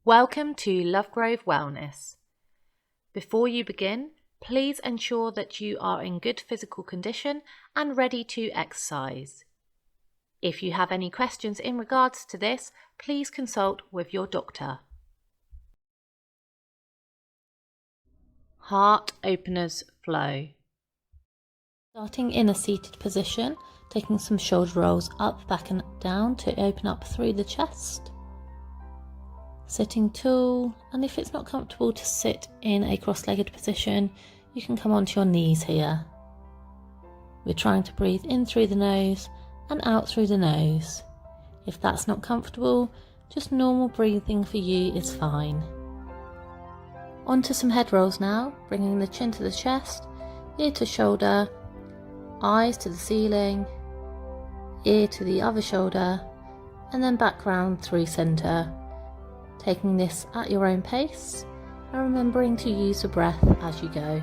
Welcome to Lovegrove Wellness. Before you begin, please ensure that you are in good physical condition and ready to exercise. If you have any questions in regards to this, please consult with your doctor. Heart openers flow. Starting in a seated position, taking some shoulder rolls up, back and down to open up through the chest. Sitting tall, and if it's not comfortable to sit in a cross-legged position, you can come onto your knees here. We're trying to breathe in through the nose and out through the nose. If that's not comfortable, just normal breathing for you is fine. Onto some head rolls now, bringing the chin to the chest, ear to shoulder, eyes to the ceiling, ear to the other shoulder, and then back round through centre. Taking this at your own pace and remembering to use the breath as you go.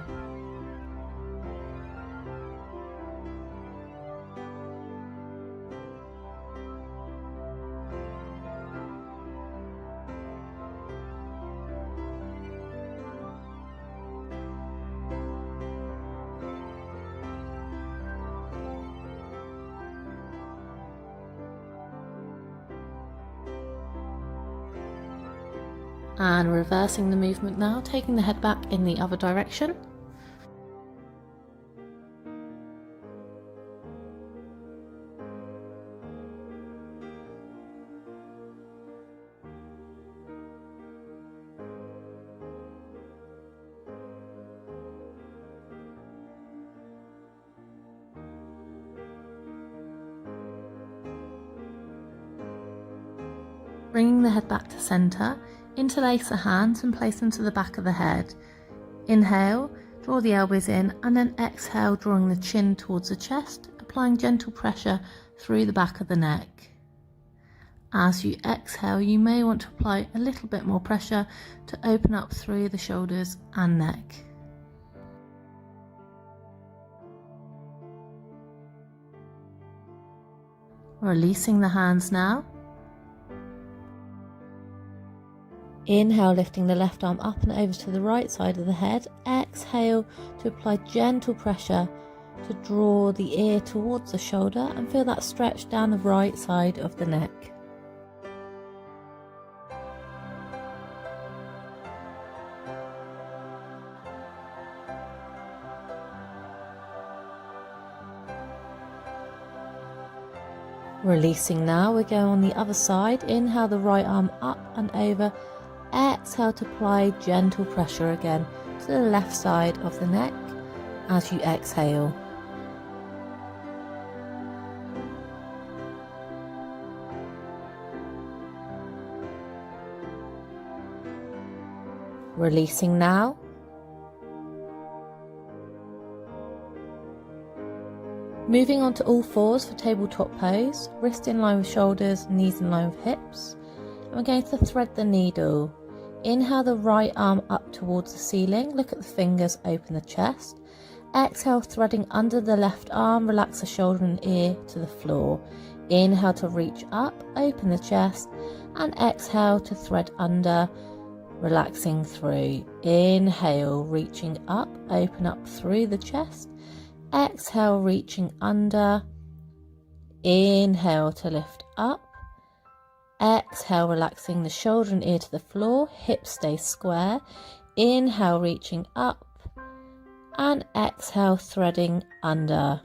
And reversing the movement now, taking the head back in the other direction. Bringing the head back to centre. Interlace the hands and place them to the back of the head. Inhale, draw the elbows in, and then exhale, drawing the chin towards the chest, applying gentle pressure through the back of the neck. As you exhale, you may want to apply a little bit more pressure to open up through the shoulders and neck. Releasing the hands now. Inhale, lifting the left arm up and over to the right side of the head. Exhale to apply gentle pressure to draw the ear towards the shoulder and feel that stretch down the right side of the neck. Releasing now, we go on the other side. Inhale the right arm up and over. Exhale to apply gentle pressure again to the left side of the neck as you exhale. Releasing now. Moving on to all fours for tabletop pose, wrist in line with shoulders, knees in line with hips. And we're going to thread the needle. Inhale the right arm up towards the ceiling, look at the fingers, open the chest. Exhale, threading under the left arm, relax the shoulder and ear to the floor. Inhale to reach up, open the chest, and exhale to thread under, relaxing through. Inhale, reaching up, open up through the chest. Exhale, reaching under. Inhale to lift up. Exhale, relaxing the shoulder and ear to the floor, hips stay square. Inhale, reaching up, and exhale, threading under.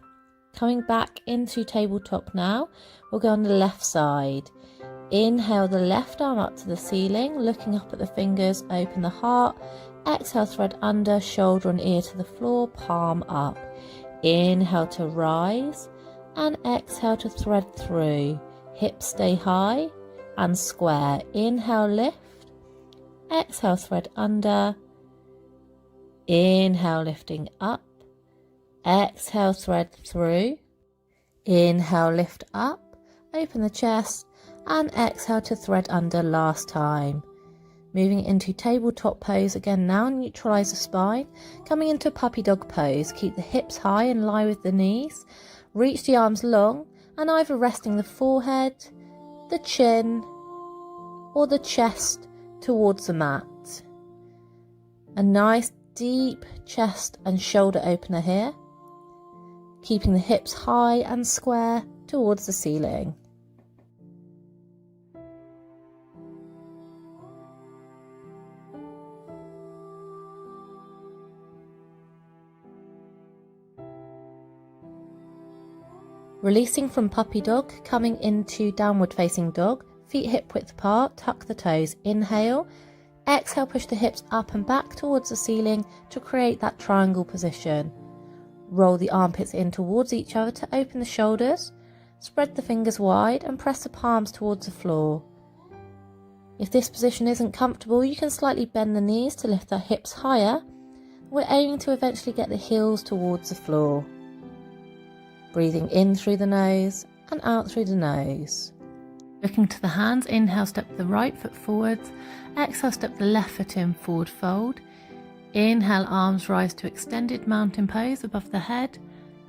Coming back into tabletop now, we'll go on the left side. Inhale the left arm up to the ceiling, looking up at the fingers, open the heart. Exhale, thread under, shoulder and ear to the floor, palm up. Inhale to rise, and exhale to thread through. Hips stay high and square. Inhale, lift. Exhale, thread under. Inhale, lifting up. Exhale, thread through. Inhale, lift up. Open the chest. And exhale to thread under last time. Moving into tabletop pose again now, neutralize the spine. Coming into puppy dog pose, keep the hips high and lie with the knees. Reach the arms long and either resting the forehead, the chin or the chest towards the mat. A nice deep chest and shoulder opener here, keeping the hips high and square towards the ceiling. Releasing from puppy dog, coming into downward facing dog, feet hip width apart, tuck the toes, inhale, exhale, push the hips up and back towards the ceiling to create that triangle position. Roll the armpits in towards each other to open the shoulders, spread the fingers wide and press the palms towards the floor. If this position isn't comfortable, you can slightly bend the knees to lift the hips higher. We're aiming to eventually get the heels towards the floor. Breathing in through the nose and out through the nose. Looking to the hands, inhale, step the right foot forwards, exhale, step the left foot in, forward fold. Inhale, arms rise to extended mountain pose above the head.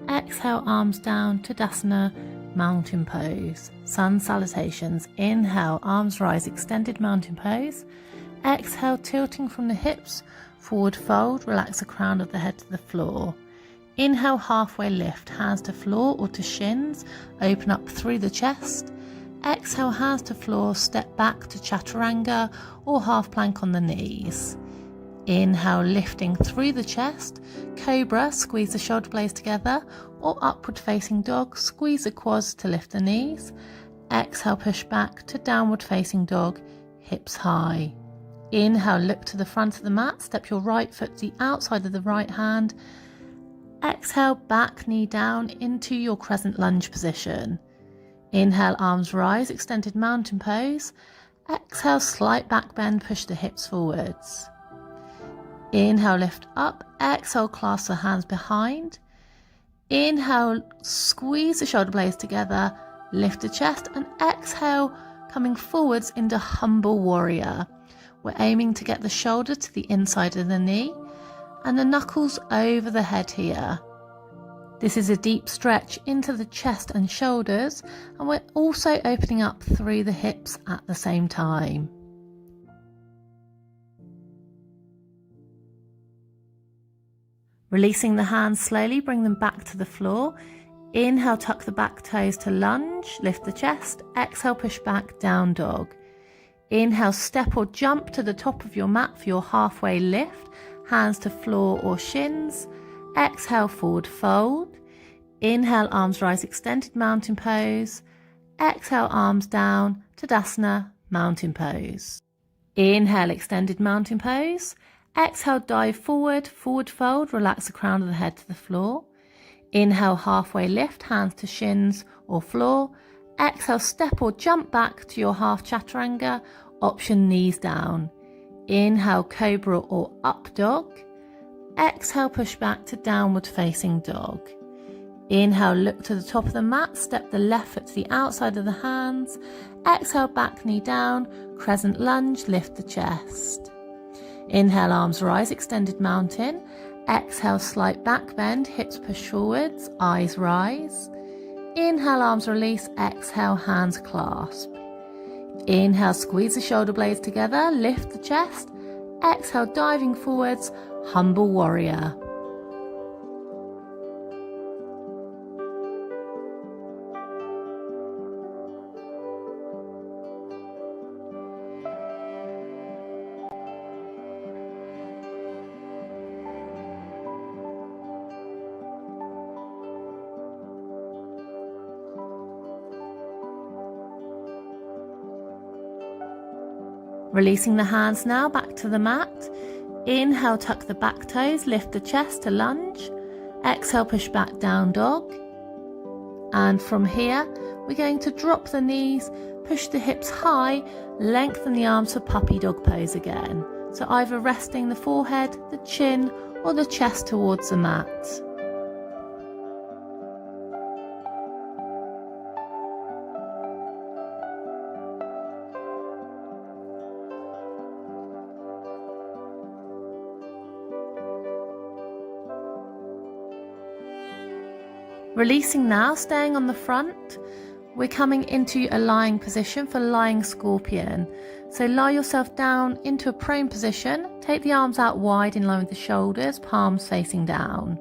Exhale, arms down, Tadasana, mountain pose. Sun salutations. Inhale, arms rise, extended mountain pose. Exhale, tilting from the hips, forward fold, relax the crown of the head to the floor. Inhale, halfway lift, hands to floor or to shins, open up through the chest. Exhale, hands to floor, step back to chaturanga or half plank on the knees. Inhale, lifting through the chest, cobra, squeeze the shoulder blades together, or upward facing dog, squeeze the quads to lift the knees. Exhale, push back to downward facing dog, hips high. Inhale, look to the front of the mat, step your right foot to the outside of the right hand. Exhale, back knee down into your crescent lunge position. Inhale, arms rise, extended mountain pose. Exhale, slight back bend, push the hips forwards. Inhale, lift up. Exhale, clasp the hands behind. Inhale, squeeze the shoulder blades together, lift the chest, and exhale, coming forwards into humble warrior. We're aiming to get the shoulder to the inside of the knee and the knuckles over the head here. This is a deep stretch into the chest and shoulders, and we're also opening up through the hips at the same time. Releasing the hands slowly, bring them back to the floor. Inhale, tuck the back toes to lunge, lift the chest. Exhale, push back, down dog. Inhale, step or jump to the top of your mat for your halfway lift. Hands to floor or shins. Exhale, forward fold. Inhale, arms rise, extended mountain pose. Exhale, arms down, Tadasana, mountain pose. Inhale, extended mountain pose. Exhale, dive forward, forward fold, relax the crown of the head to the floor. Inhale, halfway lift, hands to shins or floor. Exhale, step or jump back to your half chaturanga, option knees down. Inhale, cobra or up dog. Exhale, push back to downward facing dog. Inhale, look to the top of the mat, step the left foot to the outside of the hands. Exhale, back knee down, crescent lunge, lift the chest. Inhale, arms rise, extended mountain. Exhale, slight back bend, hips push forwards, eyes rise. Inhale, arms release. Exhale, hands clasp. Inhale, squeeze the shoulder blades together, lift the chest. Exhale, diving forwards, humble warrior. Releasing the hands now back to the mat. Inhale, tuck the back toes, lift the chest to lunge. Exhale, push back, down dog. And from here, we're going to drop the knees, push the hips high, lengthen the arms for puppy dog pose again. So either resting the forehead, the chin, or the chest towards the mat. Releasing now, staying on the front. We're coming into a lying position for lying scorpion. So lie yourself down into a prone position, take the arms out wide in line with the shoulders, palms facing down.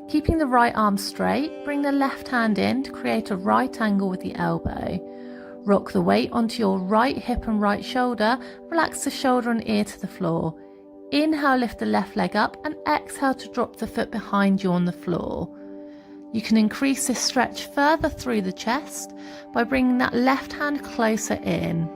Keeping the right arm straight, bring the left hand in to create a right angle with the elbow. Rock the weight onto your right hip and right shoulder, relax the shoulder and ear to the floor. Inhale, lift the left leg up, and exhale to drop the foot behind you on the floor. You can increase this stretch further through the chest by bringing that left hand closer in.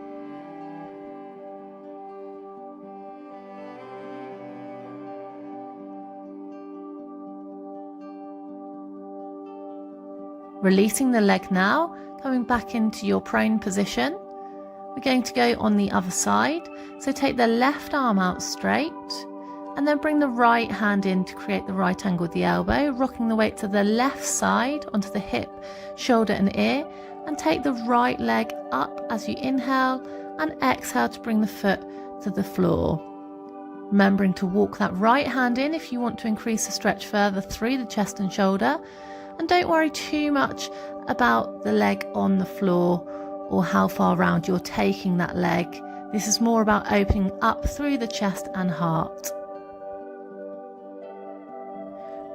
Releasing the leg now, coming back into your prone position. We're going to go on the other side, so take the left arm out straight and then bring the right hand in to create the right angle with the elbow, rocking the weight to the left side onto the hip, shoulder and ear, and take the right leg up as you inhale and exhale to bring the foot to the floor. Remembering to walk that right hand in if you want to increase the stretch further through the chest and shoulder, and don't worry too much about the leg on the floor or how far round you're taking that leg. This is more about opening up through the chest and heart.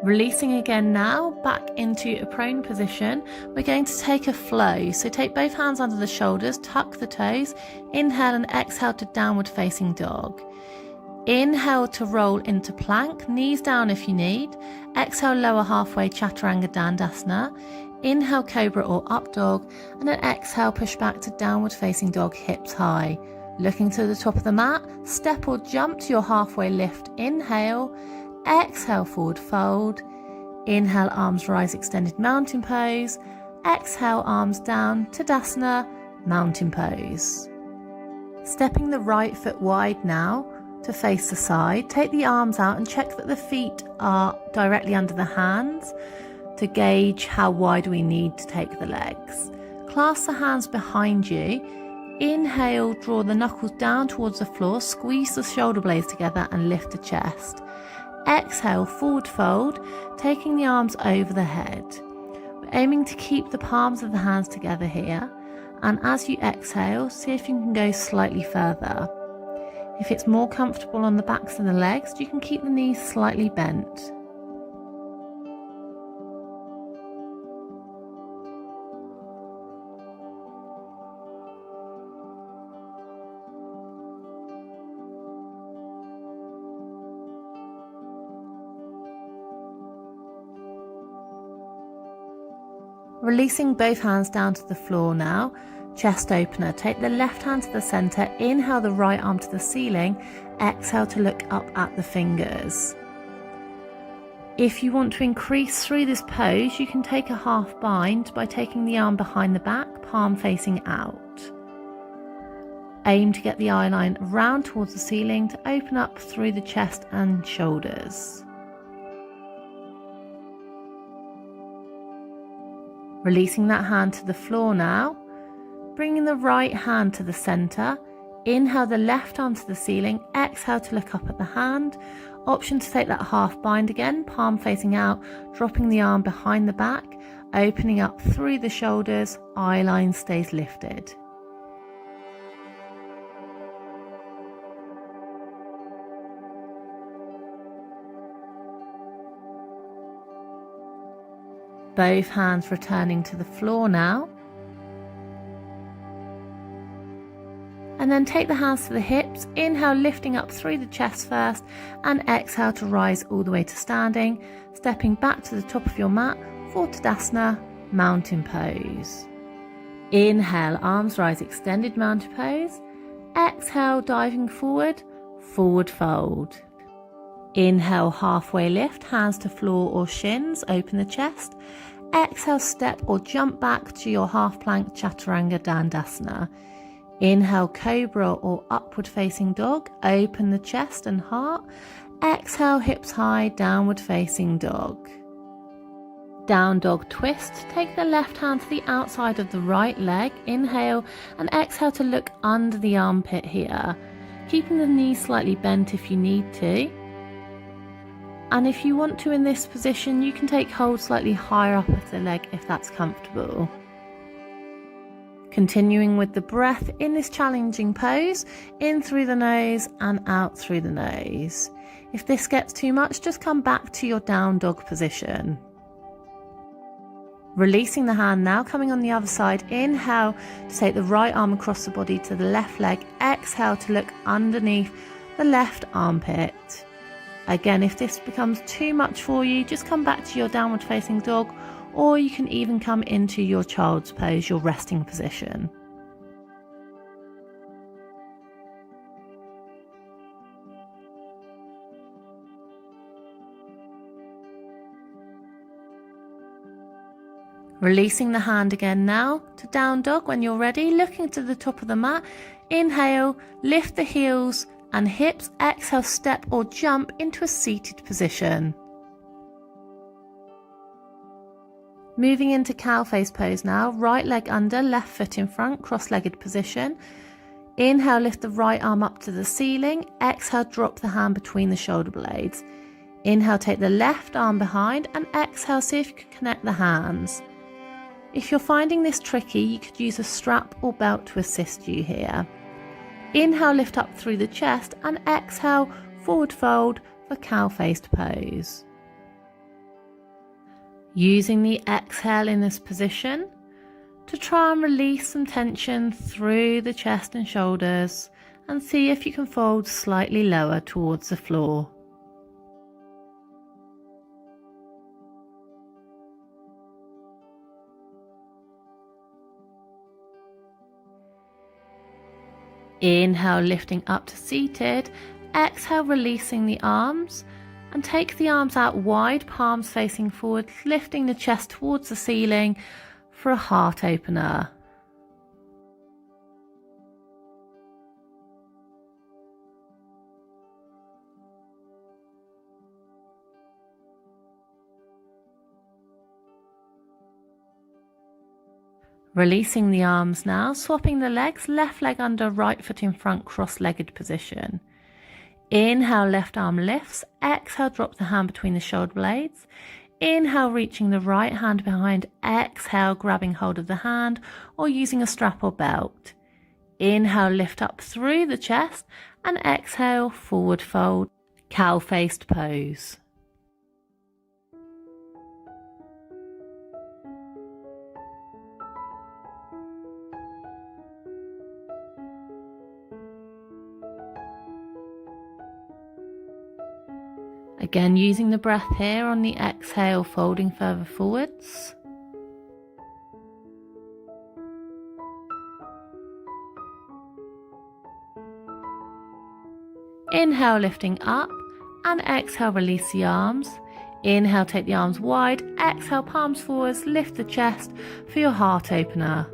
Releasing again now, back into a prone position. We're going to take a flow. So take both hands under the shoulders, tuck the toes, inhale and exhale to downward facing dog. Inhale to roll into plank, knees down if you need. Exhale, lower halfway, chaturanga dandasana. Inhale, cobra or up dog, and then exhale, push back to downward facing dog, hips high. Looking to the top of the mat, step or jump to your halfway lift. Inhale, exhale, forward fold. Inhale, arms rise, extended mountain pose. Exhale, arms down, Tadasana, mountain pose. Stepping the right foot wide now to face the side. Take the arms out and check that the feet are directly under the hands to gauge how wide we need to take the legs. Clasp the hands behind you. Inhale, draw the knuckles down towards the floor, squeeze the shoulder blades together and lift the chest. Exhale, forward fold, taking the arms over the head. We're aiming to keep the palms of the hands together here, and as you exhale, see if you can go slightly further. If it's more comfortable on the backs of the legs, you can keep the knees slightly bent. Releasing both hands down to the floor now, chest opener. Take the left hand to the center, inhale the right arm to the ceiling, exhale to look up at the fingers. If you want to increase through this pose, you can take a half bind by taking the arm behind the back, palm facing out. Aim to get the eye line round towards the ceiling to open up through the chest and shoulders. Releasing that hand to the floor now, bringing the right hand to the center, inhale the left arm to the ceiling, exhale to look up at the hand. Option to take that half bind again, palm facing out, dropping the arm behind the back, opening up through the shoulders, eye line stays lifted. Both hands returning to the floor now. And then take the hands to the hips, inhale lifting up through the chest first, and exhale to rise all the way to standing, stepping back to the top of your mat for Tadasana, mountain pose. Inhale, arms rise, extended mountain pose. Exhale, diving forward, forward fold. Inhale, halfway lift, hands to floor or shins, open the chest. Exhale, step or jump back to your half plank, chaturanga dandasana. Inhale, cobra or upward facing dog, open the chest and heart. Exhale, hips high, downward facing dog. Down dog twist, take the left hand to the outside of the right leg, inhale and exhale to look under the armpit here, keeping the knees slightly bent if you need to. And if you want to in this position, you can take hold slightly higher up of the leg if that's comfortable. Continuing with the breath in this challenging pose, in through the nose and out through the nose. If this gets too much, just come back to your down dog position. Releasing the hand now, coming on the other side. Inhale to take the right arm across the body to the left leg. Exhale to look underneath the left armpit. Again, if this becomes too much for you, just come back to your downward facing dog, or you can even come into your child's pose, your resting position. Releasing the hand again now to down dog when you're ready, looking to the top of the mat. Inhale, lift the heels and hips. Exhale, step or jump into a seated position. Moving into cow face pose now, right leg under, left foot in front, cross-legged position. Inhale, lift the right arm up to the ceiling. Exhale, drop the hand between the shoulder blades. Inhale, take the left arm behind, and exhale, see if you can connect the hands. If you're finding this tricky, you could use a strap or belt to assist you here. Inhale, lift up through the chest, and exhale, forward fold for cow-faced pose. Using the exhale in this position to try and release some tension through the chest and shoulders, and see if you can fold slightly lower towards the floor. Inhale, lifting up to seated. Exhale, releasing the arms, and take the arms out wide, palms facing forward, lifting the chest towards the ceiling for a heart opener. Releasing the arms now, swapping the legs, left leg under, right foot in front, cross-legged position. Inhale, left arm lifts. Exhale, drop the hand between the shoulder blades. Inhale, reaching the right hand behind. Exhale, grabbing hold of the hand or using a strap or belt. Inhale, lift up through the chest, and exhale, forward fold, cow-faced pose. Again, using the breath here on the exhale, folding further forwards. Inhale, lifting up, and exhale, release the arms. Inhale, take the arms wide. Exhale, palms forwards, lift the chest for your heart opener.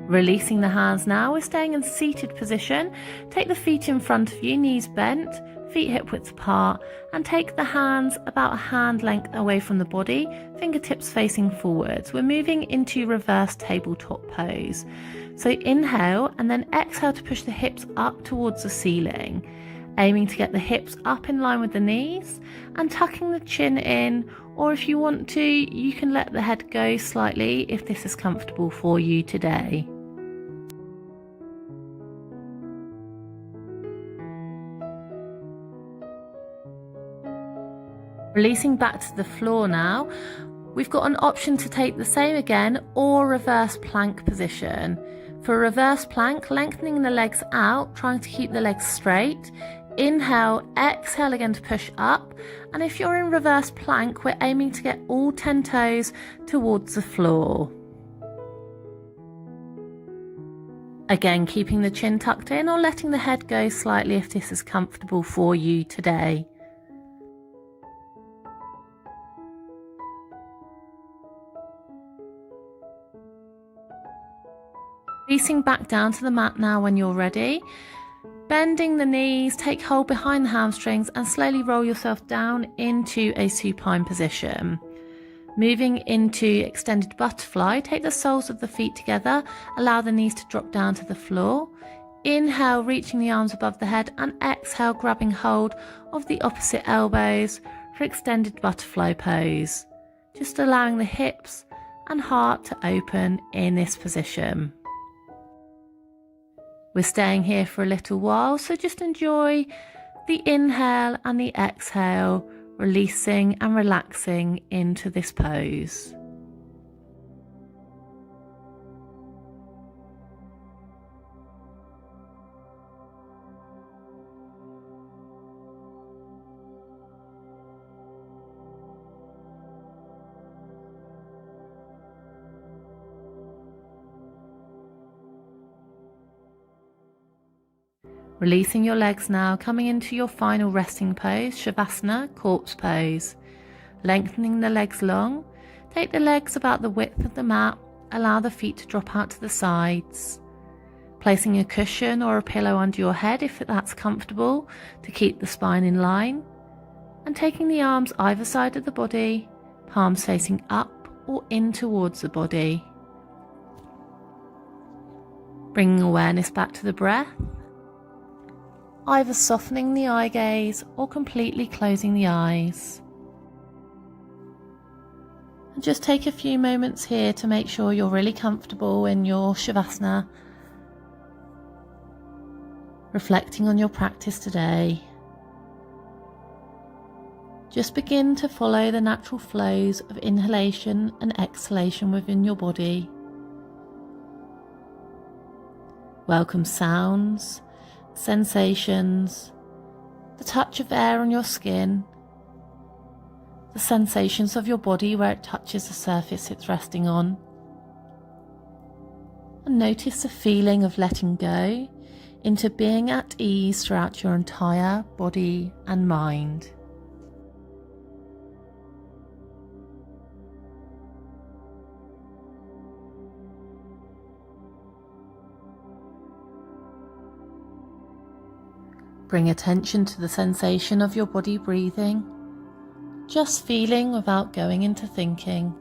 Releasing the hands now, we're staying in seated position. Take the feet in front of you, knees bent, feet hip width apart, and take the hands about a hand length away from the body, fingertips facing forwards. We're moving into reverse tabletop pose. So inhale and then exhale to push the hips up towards the ceiling, aiming to get the hips up in line with the knees and tucking the chin in, or if you want to, you can let the head go slightly if this is comfortable for you today. Releasing back to the floor now, we've got an option to take the same again or reverse plank position. For a reverse plank, lengthening the legs out, trying to keep the legs straight. Inhale, exhale again to push up, and if you're in reverse plank, we're aiming to get all 10 toes towards the floor. Again, keeping the chin tucked in or letting the head go slightly if this is comfortable for you today. Releasing back down to the mat now when you're ready. Bending the knees, take hold behind the hamstrings and slowly roll yourself down into a supine position. Moving into extended butterfly, take the soles of the feet together, allow the knees to drop down to the floor. Inhale, reaching the arms above the head, and exhale, grabbing hold of the opposite elbows for extended butterfly pose. Just allowing the hips and heart to open in this position. We're staying here for a little while, so just enjoy the inhale and the exhale, releasing and relaxing into this pose. Releasing your legs now, coming into your final resting pose, Shavasana, corpse pose. Lengthening the legs long, take the legs about the width of the mat, allow the feet to drop out to the sides. Placing a cushion or a pillow under your head if that's comfortable to keep the spine in line. And taking the arms either side of the body, palms facing up or in towards the body. Bringing awareness back to the breath. Either softening the eye gaze or completely closing the eyes. And just take a few moments here to make sure you're really comfortable in your Shavasana, reflecting on your practice today. Just begin to follow the natural flows of inhalation and exhalation within your body. Welcome sounds, sensations, the touch of air on your skin, the sensations of your body where it touches the surface it's resting on. And notice the feeling of letting go into being at ease throughout your entire body and mind. Bring attention to the sensation of your body breathing, just feeling without going into thinking.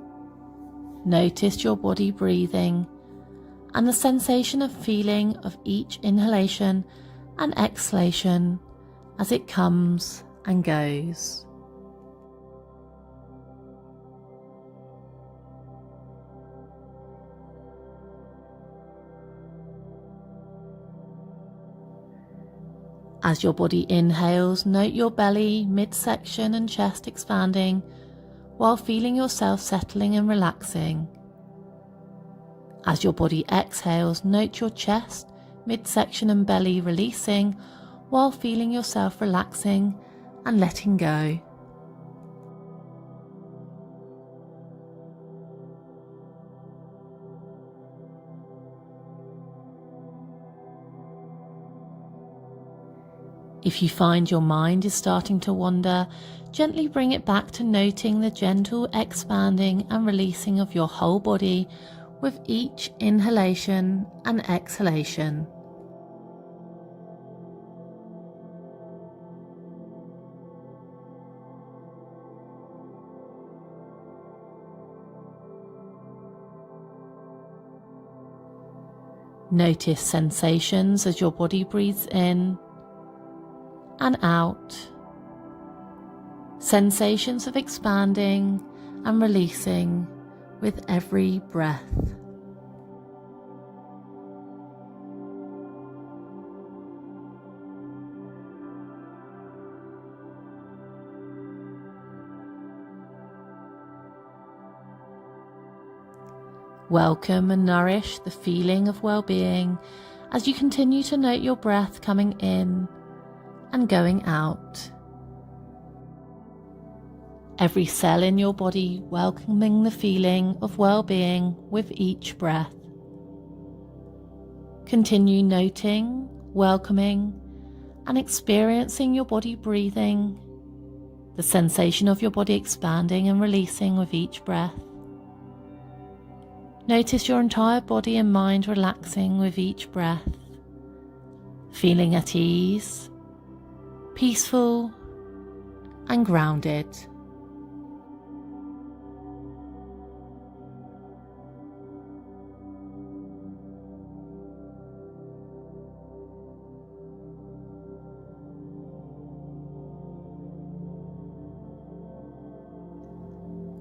Notice your body breathing and the sensation of feeling of each inhalation and exhalation as it comes and goes. As your body inhales, note your belly, midsection and chest expanding while feeling yourself settling and relaxing. As your body exhales, note your chest, midsection and belly releasing while feeling yourself relaxing and letting go. If you find your mind is starting to wander, gently bring it back to noting the gentle expanding and releasing of your whole body with each inhalation and exhalation. Notice sensations as your body breathes in and out, sensations of expanding and releasing with every breath. Welcome and nourish the feeling of well-being as you continue to note your breath coming in and going out. Every cell in your body welcoming the feeling of well-being with each breath. Continue noting, welcoming, and experiencing your body breathing, the sensation of your body expanding and releasing with each breath. Notice your entire body and mind relaxing with each breath, feeling at ease, peaceful and grounded.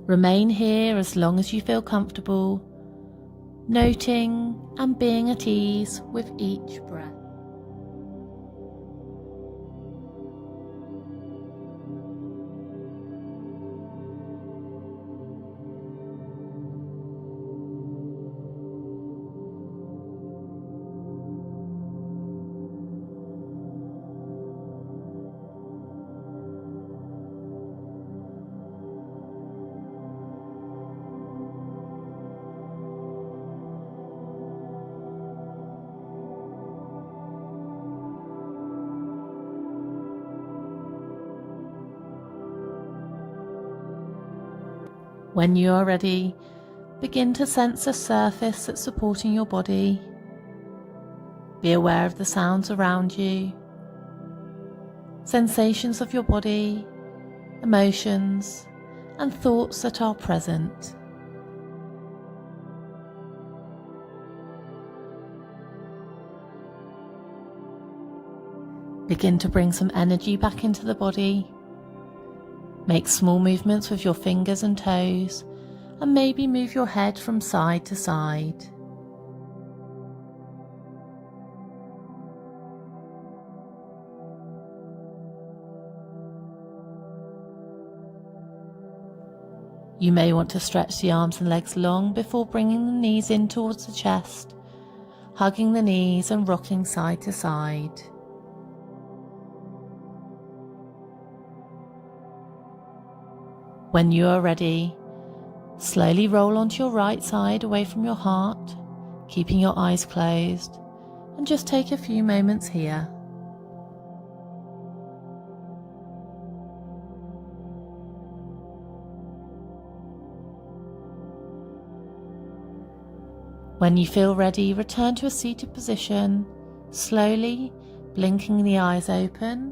Remain here as long as you feel comfortable, noting and being at ease with each breath. When you are ready, begin to sense the surface that's supporting your body. Be aware of the sounds around you, sensations of your body, emotions, and thoughts that are present. Begin to bring some energy back into the body. Make small movements with your fingers and toes, and maybe move your head from side to side. You may want to stretch the arms and legs long before bringing the knees in towards the chest, hugging the knees and rocking side to side. When you are ready, slowly roll onto your right side away from your heart, keeping your eyes closed, and just take a few moments here. When you feel ready, return to a seated position, slowly blinking the eyes open,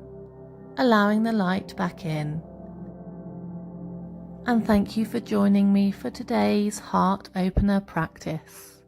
allowing the light back in. And thank you for joining me for today's Heart Opener practice.